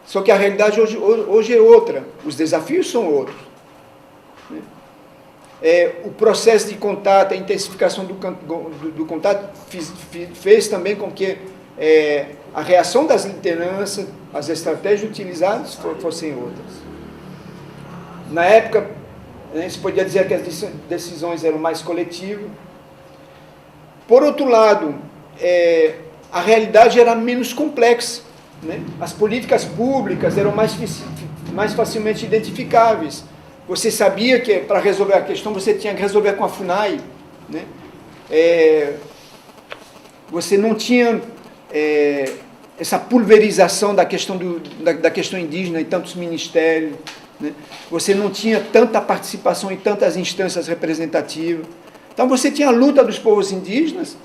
Só que a realidade hoje é outra. Os desafios são outros. O processo de contato, a intensificação do contato fez também com que a reação das lideranças, as estratégias utilizadas fossem outras. Na época, se podia dizer que as decisões eram mais coletivas. Por outro lado, a realidade era menos complexa, né? As políticas públicas eram mais facilmente identificáveis. Você sabia que para resolver a questão você tinha que resolver com a FUNAI, né? Você não tinha essa pulverização da questão indígena em tantos ministérios, né? Você não tinha tanta participação em tantas instâncias representativas. Então você tinha a luta dos povos indígenas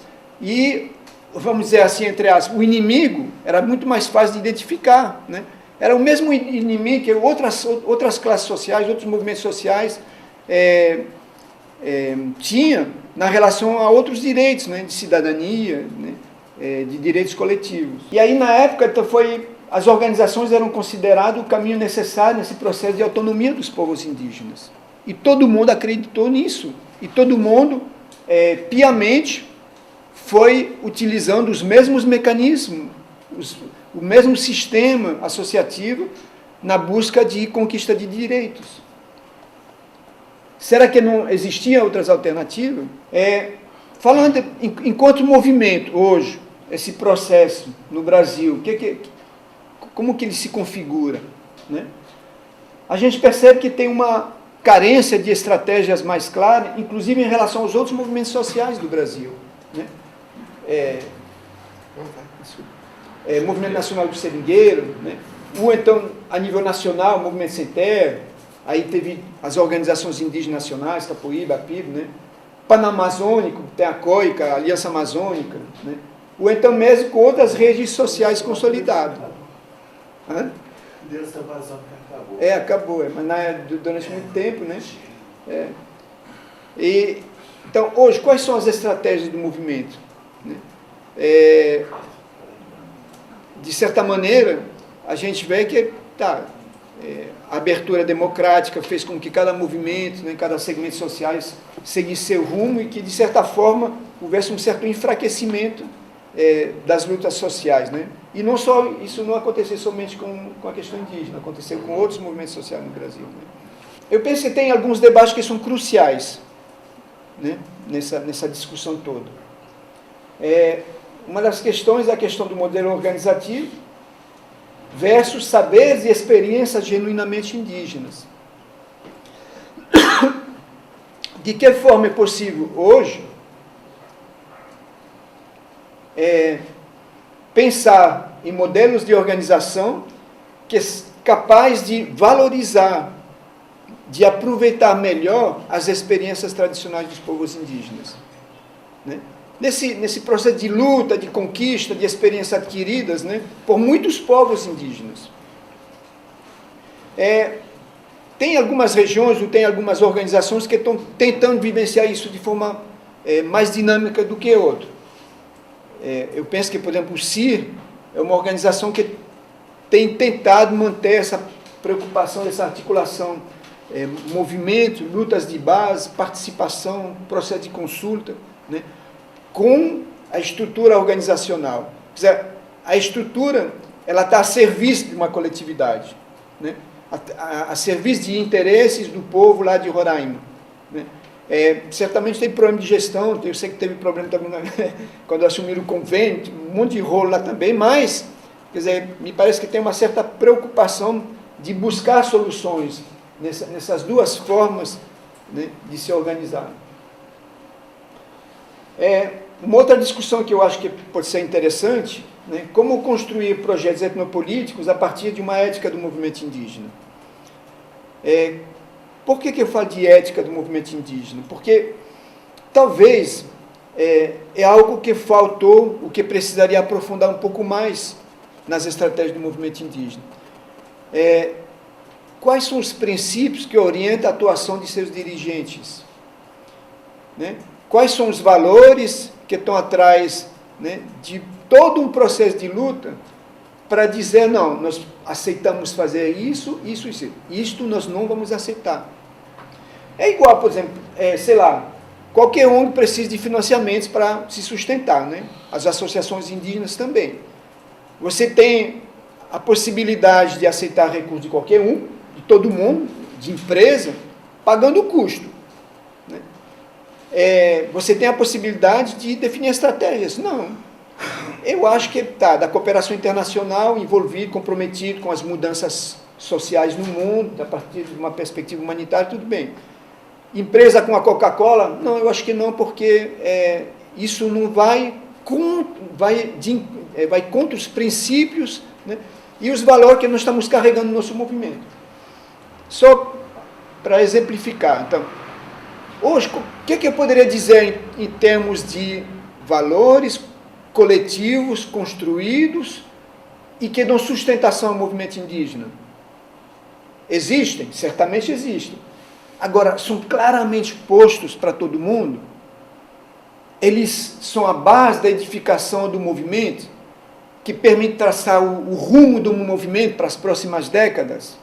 e, vamos dizer assim, entre aspas, o inimigo era muito mais fácil de identificar, né? Era o mesmo inimigo que outras classes sociais, outros movimentos sociais tinham na relação a outros direitos, né, de cidadania, né, de direitos coletivos. E aí, na época, as organizações eram consideradas o caminho necessário nesse processo de autonomia dos povos indígenas. E todo mundo acreditou nisso. E todo mundo, piamente, foi utilizando os mesmos mecanismos, o mesmo sistema associativo na busca de conquista de direitos. Será que não existiam outras alternativas? Falando enquanto movimento, hoje, esse processo no Brasil, como que ele se configura, né? A gente percebe que tem uma carência de estratégias mais claras, inclusive em relação aos outros movimentos sociais do Brasil, né? Movimento Nacional do Seringueiro, né? Ou então, a nível nacional, o Movimento Sem Terra, aí teve as organizações indígenas nacionais, Capoíba, PIB, né? Panamazônico, tem a COICA, a Aliança Amazônica, né? Ou então mesmo com outras redes sociais consolidadas. Hã? Deu essa vazão que acabou. Acabou, mas durante muito tempo, né? Então, hoje, quais são as estratégias do movimento? Né? De certa maneira, a gente vê que a abertura democrática fez com que cada movimento, né, cada segmento social seguisse seu rumo e que, de certa forma, houvesse um certo enfraquecimento das lutas sociais, né? E não só, isso não aconteceu somente com a questão indígena, aconteceu com outros movimentos sociais no Brasil, né? Eu penso que tem alguns debates que são cruciais, né, nessa discussão toda. Uma das questões é a questão do modelo organizativo versus saberes e experiências genuinamente indígenas. De que forma é possível hoje pensar em modelos de organização que é capaz de valorizar, de aproveitar melhor as experiências tradicionais dos povos indígenas, né? Nesse processo de luta, de conquista, de experiências adquiridas, né, por muitos povos indígenas. Tem algumas regiões, ou tem algumas organizações que estão tentando vivenciar isso de forma mais dinâmica do que outra. Eu penso que, por exemplo, o CIR é uma organização que tem tentado manter essa preocupação, essa articulação, movimento, lutas de base, participação, processo de consulta, né, com a estrutura organizacional. Quer dizer, a estrutura ela está a serviço de uma coletividade, né, a serviço de interesses do povo lá de Roraima, né. Certamente tem problema de gestão, eu sei que teve problema também quando assumiram o convênio, um monte de rolo lá também, mas, quer dizer, me parece que tem uma certa preocupação de buscar soluções nessas duas formas, né, de se organizar. Uma outra discussão que eu acho que pode ser interessante, né, como construir projetos etnopolíticos a partir de uma ética do movimento indígena. Por que eu falo de ética do movimento indígena? Porque talvez é algo que faltou, o que precisaria aprofundar um pouco mais nas estratégias do movimento indígena. Quais são os princípios que orientam a atuação de seus dirigentes? Né? Quais são os valores que estão atrás, né, de todo um processo de luta para dizer, não, nós aceitamos fazer isso, isso, isso. Isto nós não vamos aceitar. É igual, por exemplo, sei lá, qualquer ONG precisa de financiamentos para se sustentar, né? As associações indígenas também. Você tem a possibilidade de aceitar recursos de qualquer um, de todo mundo, de empresa, pagando o custo. Né? Você tem a possibilidade de definir estratégias. Não. Eu acho que da cooperação internacional, envolvido, comprometido com as mudanças sociais no mundo, a partir de uma perspectiva humanitária, tudo bem. Empresa com a Coca-Cola? Não, eu acho que não, porque isso não vai contra os princípios, né, e os valores que nós estamos carregando no nosso movimento. Só para exemplificar. Então, hoje, o que eu poderia dizer em termos de valores coletivos construídos e que dão sustentação ao movimento indígena? Existem? Certamente existem. Agora, são claramente postos para todo mundo? Eles são a base da edificação do movimento, que permite traçar o rumo do movimento para as próximas décadas?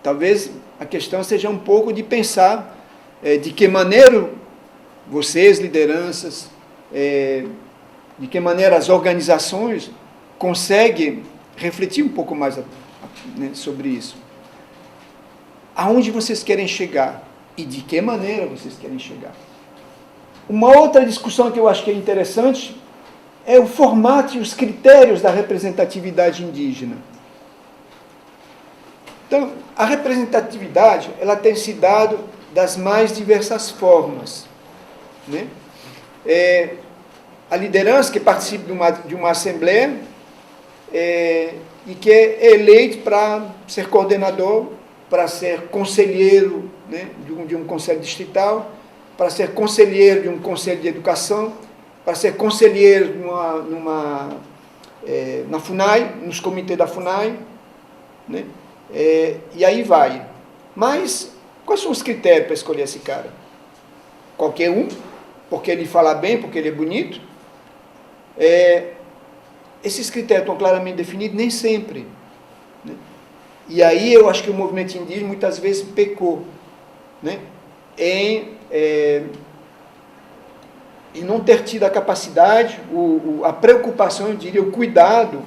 Talvez a questão seja um pouco de pensar de que maneira vocês, lideranças, de que maneira as organizações conseguem refletir um pouco mais, né, sobre isso. Aonde vocês querem chegar e de que maneira vocês querem chegar. Uma outra discussão que eu acho que é interessante é o formato e os critérios da representatividade indígena. Então, a representatividade, ela tem se dado das mais diversas formas, né? A liderança que participa de uma assembleia e que é eleito para ser coordenador, para ser conselheiro, né, de um conselho distrital, para ser conselheiro de um conselho de educação, para ser conselheiro na FUNAI, nos comitês da FUNAI, né? E aí vai. Mas quais são os critérios para escolher esse cara? Qualquer um, porque ele fala bem, porque ele é bonito. Esses critérios estão claramente definidos? Nem sempre, né? E aí eu acho que o movimento indígena muitas vezes pecou, né, em não ter tido a capacidade, a preocupação, eu diria, o cuidado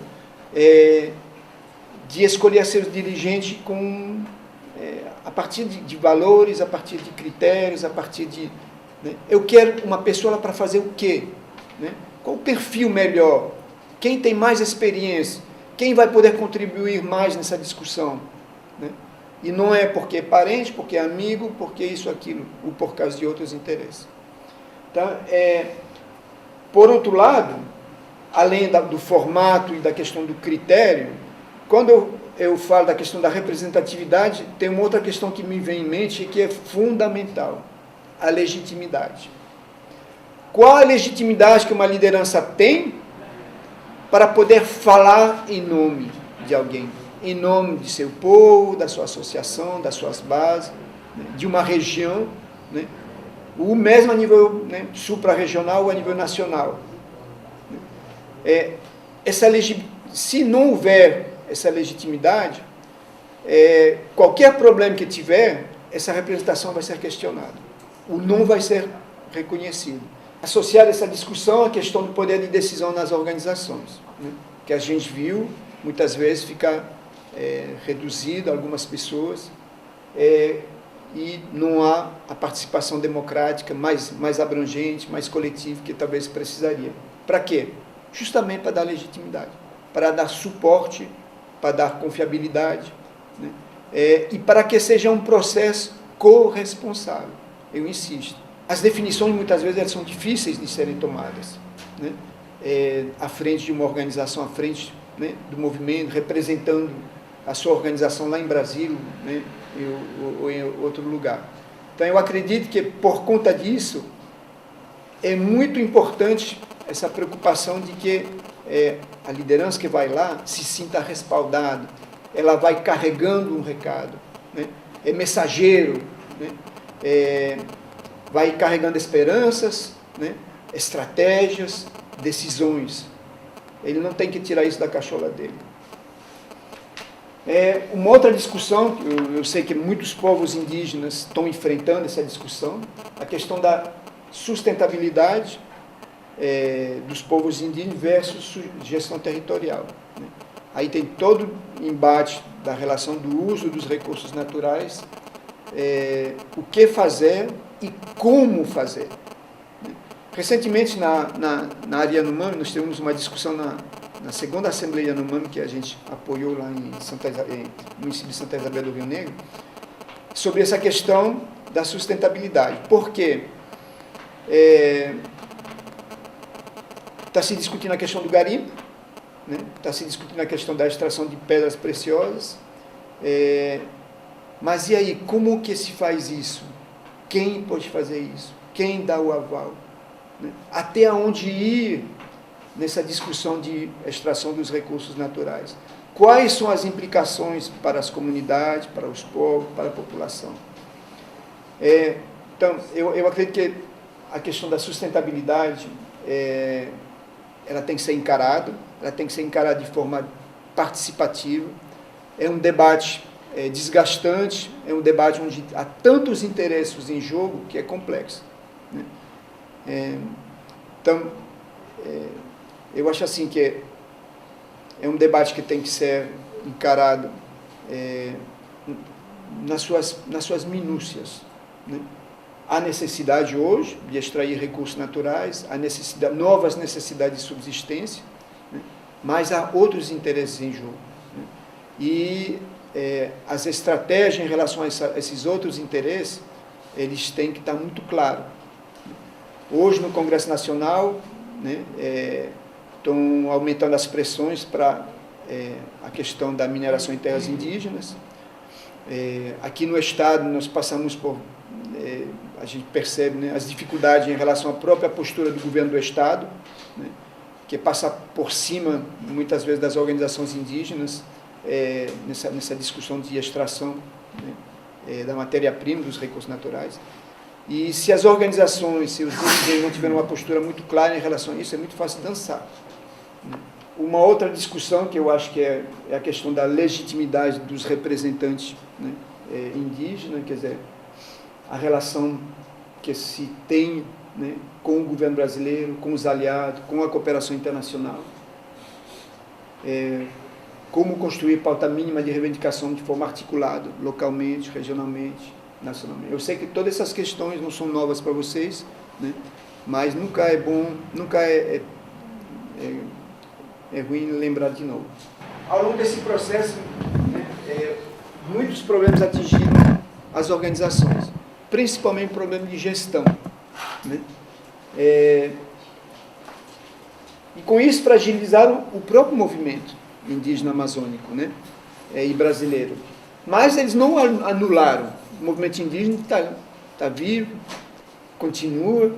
de escolher seus dirigentes a partir de valores, a partir de critérios, a partir de... Né, eu quero uma pessoa para fazer o quê? Né? Qual o perfil melhor? Quem tem mais experiência? Quem vai poder contribuir mais nessa discussão? Né? E não é porque é parente, porque é amigo, porque isso, aquilo, ou por causa de outros interesses. Então, por outro lado, além do formato e da questão do critério, quando eu falo da questão da representatividade, tem uma outra questão que me vem em mente e que é fundamental: a legitimidade. Qual a legitimidade que uma liderança tem para poder falar em nome de alguém, em nome de seu povo, da sua associação, das suas bases, né, de uma região, né, ou mesmo a nível, né, supra-regional ou a nível nacional. Se não houver essa legitimidade, qualquer problema que tiver, essa representação vai ser questionada. O não vai ser reconhecido. Associada a essa discussão, a questão do poder de decisão nas organizações, né, que a gente viu, muitas vezes, ficar reduzido a algumas pessoas, e não há a participação democrática mais abrangente, mais coletiva, que talvez precisaria. Para quê? Justamente para dar legitimidade, para dar suporte, para dar confiabilidade, né, e para que seja um processo corresponsável. Eu insisto. As definições, muitas vezes, elas são difíceis de serem tomadas, né, à frente de uma organização, à frente, né, do movimento, representando a sua organização lá em Brasília, né, ou em outro lugar. Então, eu acredito que, por conta disso, é muito importante essa preocupação de que a liderança que vai lá se sinta respaldada, ela vai carregando um recado, né, é mensageiro, né, vai carregando esperanças, né, estratégias, decisões. Ele não tem que tirar isso da cachola dele. Uma outra discussão, eu sei que muitos povos indígenas estão enfrentando essa discussão, a questão da sustentabilidade dos povos indígenas versus gestão territorial, né? Aí tem todo o embate da relação do uso dos recursos naturais, o que fazer e como fazer. Recentemente, na área Yanomami, nós tivemos uma discussão na segunda Assembleia Yanomami, que a gente apoiou lá no município de Santa Isabel do Rio Negro, sobre essa questão da sustentabilidade. Por quê? Está se discutindo a questão do garimpo, né? Está se discutindo a questão da extração de pedras preciosas, mas e aí, como que se faz isso? Quem pode fazer isso? Quem dá o aval? Né? Até onde ir nessa discussão de extração dos recursos naturais? Quais são as implicações para as comunidades, para os povos, para a população? Então, eu acredito que a questão da sustentabilidade, ela tem que ser encarada, de forma participativa. É um debate desgastante, é um debate onde há tantos interesses em jogo que é complexo, né? Então, eu acho assim que é um debate que tem que ser encarado nas suas minúcias, né? Há necessidade hoje de extrair recursos naturais, há novas necessidades de subsistência, né? Mas há outros interesses em jogo, né? E as estratégias em relação a esses outros interesses, eles têm que estar muito claros. Hoje, no Congresso Nacional, né, estão aumentando as pressões para a questão da mineração em terras indígenas. Aqui no Estado, nós passamos por... a gente percebe, né, as dificuldades em relação à própria postura do governo do Estado, né, que passa por cima, muitas vezes, das organizações indígenas, nessa discussão de extração, né, da matéria-prima, dos recursos naturais. E se as organizações, se os dirigentes não tiverem uma postura muito clara em relação a isso, é muito fácil dançar. Uma outra discussão que eu acho que é a questão da legitimidade dos representantes, né, indígenas, quer dizer, a relação que se tem, né, com o governo brasileiro, com os aliados, com a cooperação internacional. Como construir pauta mínima de reivindicação de forma articulada, localmente, regionalmente, nacionalmente. Eu sei que todas essas questões não são novas para vocês, né, mas nunca é bom, nunca é ruim lembrar de novo. Ao longo desse processo, né, muitos problemas atingiram as organizações, principalmente problemas de gestão, né? E com isso fragilizaram o próprio movimento indígena amazônico, né, e brasileiro. Mas eles não anularam. O movimento indígena está vivo, continua,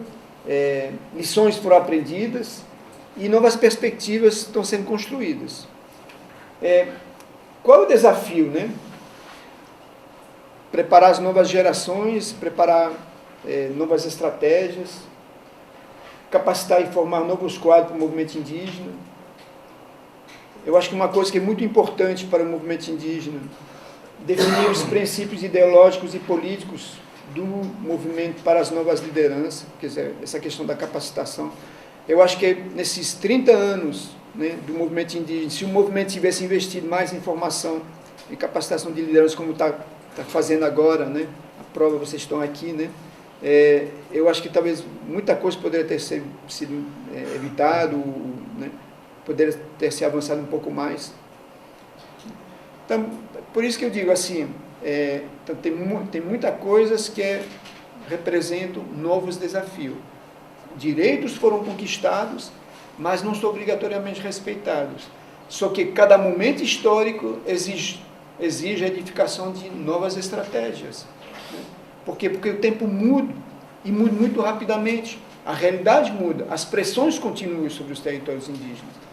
lições foram aprendidas e novas perspectivas estão sendo construídas. Qual é o desafio, né? Preparar as novas gerações, preparar novas estratégias, capacitar e formar novos quadros para o movimento indígena. Eu acho que uma coisa que é muito importante para o movimento indígena, definir os princípios ideológicos e políticos do movimento para as novas lideranças, quer dizer, essa questão da capacitação. Eu acho que nesses 30 anos, né, do movimento indígena, se o movimento tivesse investido mais em formação e capacitação de liderança, como está fazendo agora, né, a prova vocês estão aqui, né, eu acho que talvez muita coisa poderia ter sido evitado, né, poderia ter se avançado um pouco mais. Então, por isso que eu digo assim, então tem muitas coisas que representam novos desafios. Direitos foram conquistados, mas não são obrigatoriamente respeitados. Só que cada momento histórico exige a edificação de novas estratégias. Né? Por quê? Porque o tempo muda, e muda muito rapidamente. A realidade muda, as pressões continuam sobre os territórios indígenas.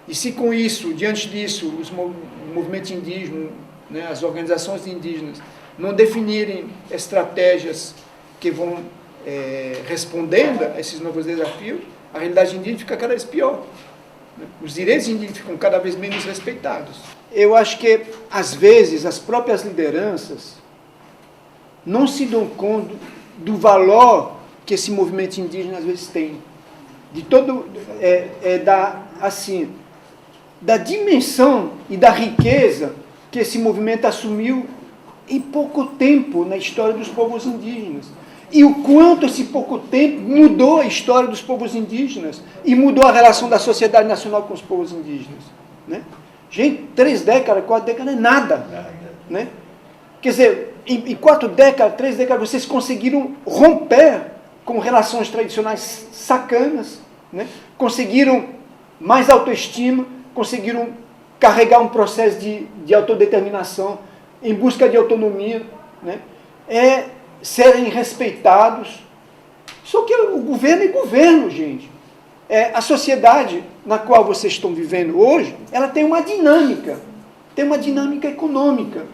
E se com isso, diante disso, o movimento indígena, né, as organizações indígenas, não definirem estratégias que vão respondendo a esses novos desafios, a realidade indígena fica cada vez pior. Né? Os direitos indígenas ficam cada vez menos respeitados. Eu acho que, às vezes, as próprias lideranças não se dão conta do valor que esse movimento indígena, às vezes, tem. De todo, da dimensão e da riqueza que esse movimento assumiu em pouco tempo na história dos povos indígenas. E o quanto esse pouco tempo mudou a história dos povos indígenas e mudou a relação da sociedade nacional com os povos indígenas. Né? Gente, 3 décadas, 4 décadas é nada. Né? Quer dizer, em 4 décadas, 3 décadas, vocês conseguiram romper com relações tradicionais sacanas, né? Conseguiram mais autoestima, conseguiram carregar um processo de autodeterminação em busca de autonomia, né? Serem respeitados. Só que o governo é governo, gente. A sociedade na qual vocês estão vivendo hoje, ela tem uma dinâmica econômica,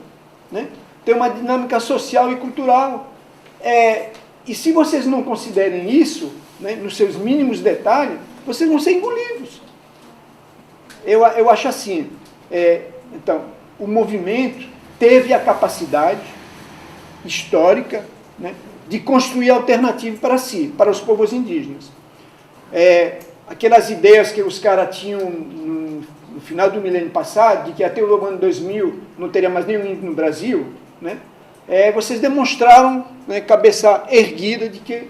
né? Tem uma dinâmica social e cultural. E se vocês não considerem isso, né, nos seus mínimos detalhes, vocês vão ser engolidos. Eu acho assim, então, o movimento teve a capacidade histórica, né, de construir alternativa para si, para os povos indígenas. Aquelas ideias que os caras tinham no final do milênio passado, de que até o ano 2000 não teria mais nenhum índio no Brasil, né, vocês demonstraram, né, cabeça erguida de que,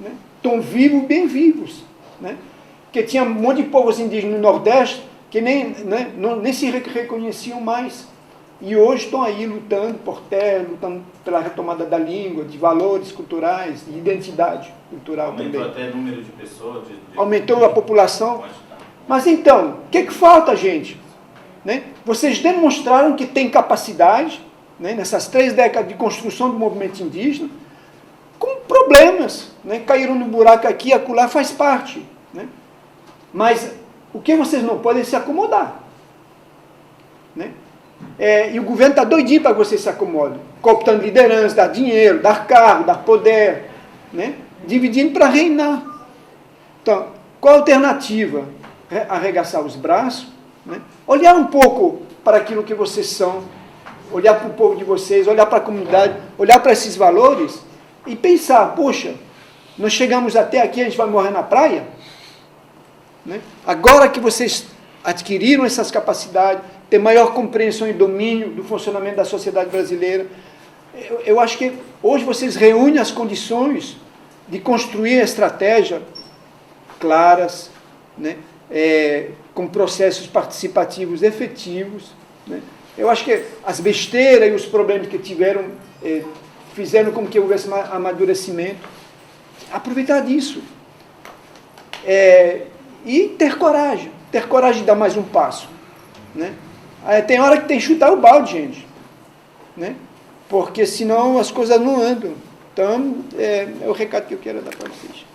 né, estão vivos, bem vivos. Né, que tinha um monte de povos indígenas no Nordeste que nem se reconheciam mais. e hoje estão aí lutando por terra, lutando pela retomada da língua, de valores culturais, de identidade cultural também. Aumentou até o número de pessoas? Aumentou a população. Mas então, o que falta, gente? Né? Vocês demonstraram que tem capacidade, né, nessas 3 décadas de construção do movimento indígena, com problemas, né? Caíram no buraco aqui, acolá, faz parte. Né? Mas o que vocês não podem é se acomodar. Né? E o governo está doidinho para que vocês se acomodem, cooptando liderança, dar dinheiro, dar cargo, dar poder, né? Dividindo para reinar. Então, qual a alternativa? Arregaçar os braços, né? Olhar um pouco para aquilo que vocês são, olhar para o povo de vocês, olhar para a comunidade, olhar para esses valores e pensar, poxa, nós chegamos até aqui, a gente vai morrer na praia? Né? Agora que vocês adquiriram essas capacidades, ter maior compreensão e domínio do funcionamento da sociedade brasileira, eu acho que hoje vocês reúnem as condições de construir estratégias claras, né? Com processos participativos efetivos. Né? Eu acho que as besteiras e os problemas que tiveram fizeram com que houvesse amadurecimento. Aproveitar disso. E ter coragem de dar mais um passo. Né? Tem hora que tem que chutar o balde, gente. Né? Porque senão as coisas não andam. Então, é o recado que eu quero dar para vocês.